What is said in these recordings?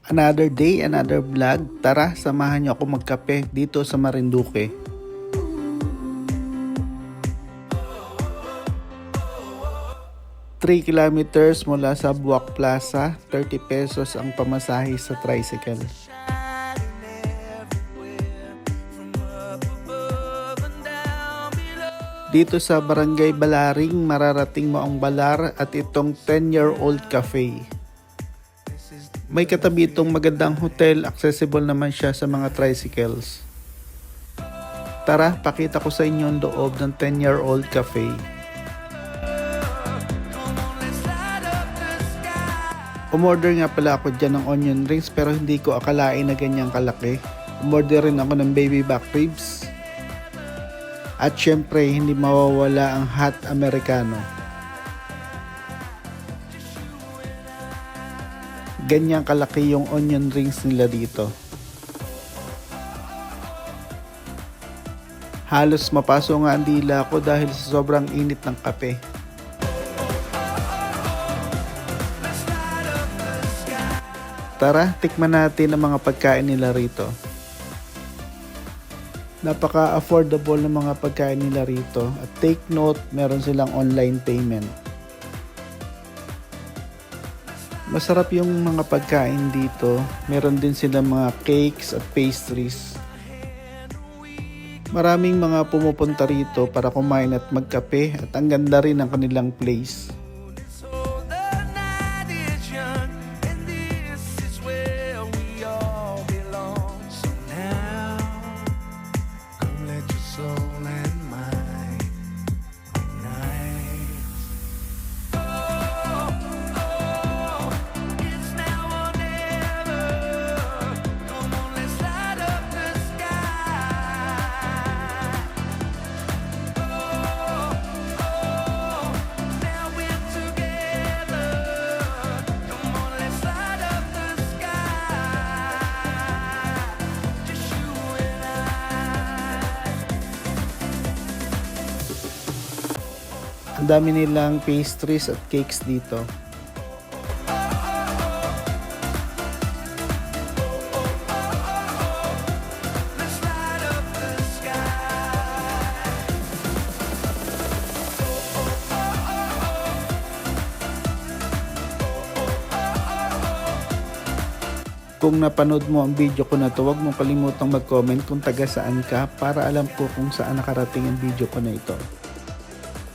Another day, another vlog. Tara, samahan niyo ako magkape dito sa Marinduque. Three kilometers mula sa Buwak Plaza, 30 pesos ang pamasahe sa tricycle. Dito sa Barangay Balaring, mararating mo ang Balar at itong 10-year-old cafe. May katabi itong magandang hotel, accessible naman siya sa mga tricycles. Tara, pakita ko sa inyo ang loob ng 10-year-old cafe. Umorder nga pala ako dyan ng onion rings pero hindi ko akalain na ganyang kalaki. Umorder rin ako ng baby back ribs. At syempre, hindi mawawala ang hot Americano. Ganyang kalaki yung onion rings nila dito. Halos mapaso nga ang dila ko dahil sa sobrang init ng kape. Tara, tikman natin ang mga pagkain nila rito. Napaka-affordable ng mga pagkain nila rito. At take note, meron silang online payment. Masarap yung mga pagkain dito. Meron din silang mga cakes at pastries. Maraming mga pumupunta rito para kumain at magkape at ang ganda rin ng kanilang place. Ang dami nilang pastries at cakes dito. Kung napanood mo ang video ko na to, huwag mong kalimutang mag-comment kung taga saan ka para alam ko kung saan nakarating ang video ko na ito.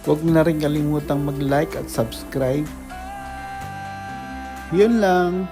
Huwag mo na rin kalimutang mag-like at subscribe. Yun lang.